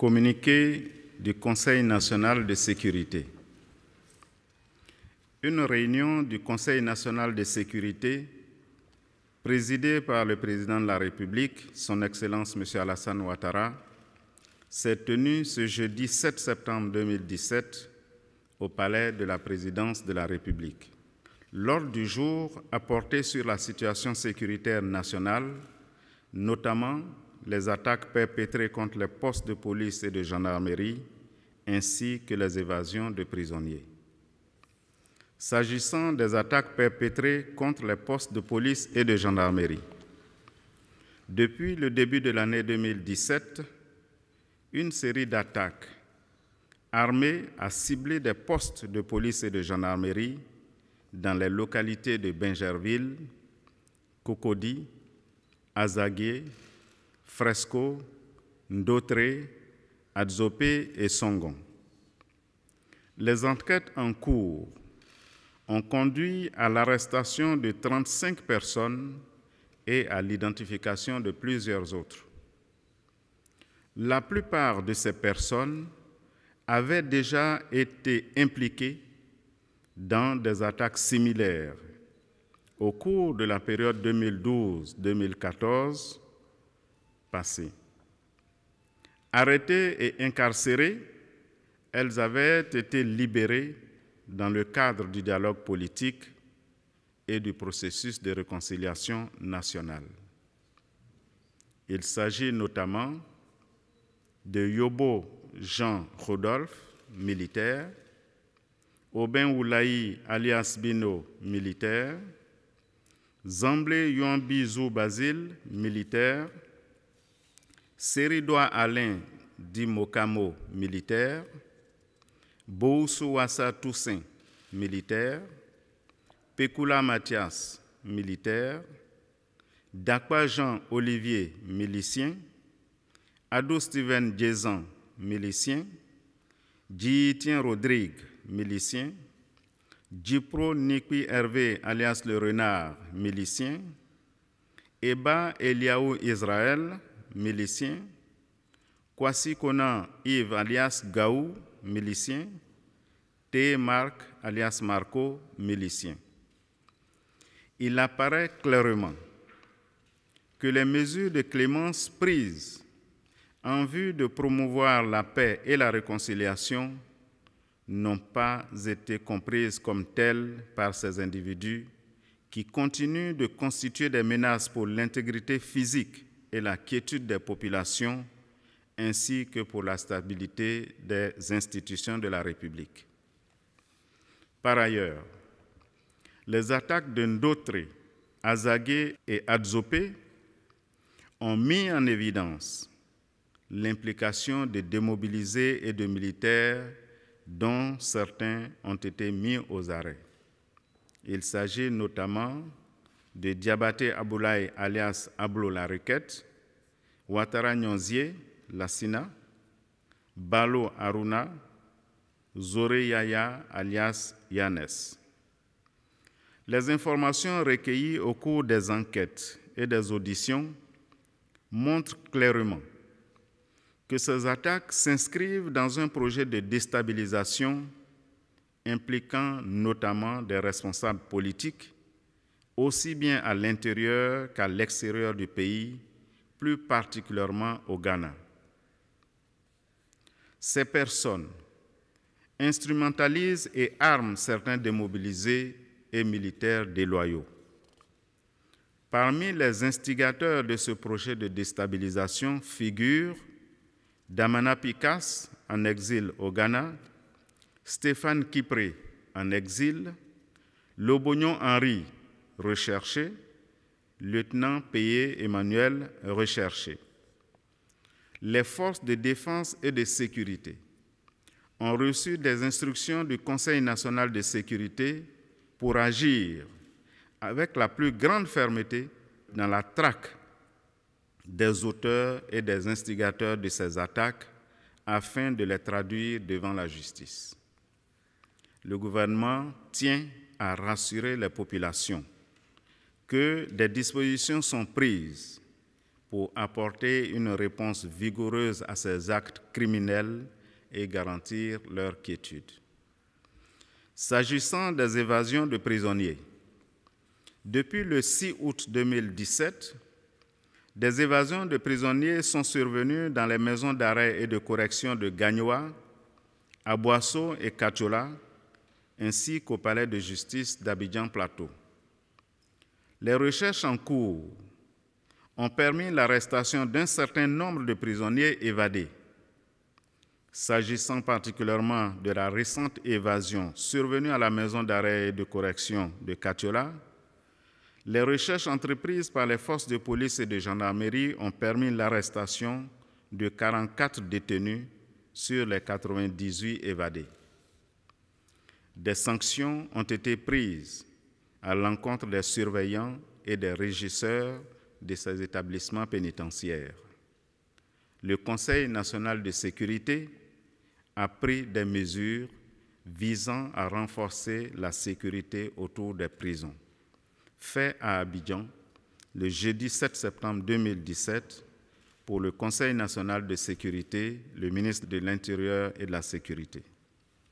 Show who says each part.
Speaker 1: Communiqué du Conseil national de sécurité. Une réunion du Conseil national de sécurité présidée par le président de la République, son Excellence M. Alassane Ouattara, s'est tenue ce jeudi 7 septembre 2017 au Palais de la Présidence de la République. L'ordre du jour a porté sur la situation sécuritaire nationale, notamment les attaques perpétrées contre les postes de police et de gendarmerie, ainsi que les évasions de prisonniers. S'agissant des attaques perpétrées contre les postes de police et de gendarmerie, depuis le début de l'année 2017, une série d'attaques armées a ciblé des postes de police et de gendarmerie dans les localités de Bingerville, Cocody, Azagué, Fresco, Ndotré, Adzopé et Songon. Les enquêtes en cours ont conduit à l'arrestation de 35 personnes et à l'identification de plusieurs autres. La plupart de ces personnes avaient déjà été impliquées dans des attaques similaires au cours de la période 2012-2014 passée. Arrêtées et incarcérées, elles avaient été libérées dans le cadre du dialogue politique et du processus de réconciliation nationale. Il s'agit notamment de Yobo Jean Rodolphe, militaire, Aubin Oulaï alias Bino, militaire, Zamblé Yuambizou Basile, militaire, Seridoa Alain Di Mokamo, militaire, Boussou Wassa Toussaint, militaire, Pekula Mathias, militaire, Dakwa Jean Olivier, milicien, Ado Steven Djezan, milicien, Djitien Rodrigue, milicien, Djipro Nikwi Hervé alias Le Renard, milicien, Eba Eliaou Israël, milicien, Kwasi Konan Yves alias Gaou, milicien, T. Marc alias Marco, milicien. Il apparaît clairement que les mesures de clémence prises en vue de promouvoir la paix et la réconciliation n'ont pas été comprises comme telles par ces individus qui continuent de constituer des menaces pour l'intégrité physique et la quiétude des populations, ainsi que pour la stabilité des institutions de la République. Par ailleurs, les attaques de Ndotré, Azagué et Adzopé ont mis en évidence l'implication de démobilisés et de militaires dont certains ont été mis aux arrêts. Il s'agit notamment de Diabaté Aboulaye alias Ablo la Requête, Ouattara Nyonzié, Lassina, Balo Aruna, Zoré Yaya alias Yanes. Les informations recueillies au cours des enquêtes et des auditions montrent clairement que ces attaques s'inscrivent dans un projet de déstabilisation impliquant notamment des responsables politiques, aussi bien à l'intérieur qu'à l'extérieur du pays, plus particulièrement au Ghana. Ces personnes instrumentalisent et arment certains démobilisés et militaires déloyaux. Parmi les instigateurs de ce projet de déstabilisation figurent Damana Pikas, en exil au Ghana, Stéphane Kipré, en exil, Lobognon Henri, recherché, lieutenant payé Emmanuel, recherché. Les forces de défense et de sécurité ont reçu des instructions du Conseil national de sécurité pour agir avec la plus grande fermeté dans la traque des auteurs et des instigateurs de ces attaques afin de les traduire devant la justice. Le gouvernement tient à rassurer les populations que des dispositions sont prises pour apporter une réponse vigoureuse à ces actes criminels et garantir leur quiétude. S'agissant des évasions de prisonniers, depuis le 6 août 2017, des évasions de prisonniers sont survenues dans les maisons d'arrêt et de correction de Gagnoa, Aboasso et Kachola, ainsi qu'au palais de justice d'Abidjan-Plateau. Les recherches en cours ont permis l'arrestation d'un certain nombre de prisonniers évadés. S'agissant particulièrement de la récente évasion survenue à la maison d'arrêt et de correction de Kachola, les recherches entreprises par les forces de police et de gendarmerie ont permis l'arrestation de 44 détenus sur les 98 évadés. Des sanctions ont été prises à l'encontre des surveillants et des régisseurs de ces établissements pénitentiaires. Le Conseil national de sécurité a pris des mesures visant à renforcer la sécurité autour des prisons. Fait à Abidjan le jeudi 7 septembre 2017 pour le Conseil national de sécurité, le ministre de l'Intérieur et de la Sécurité.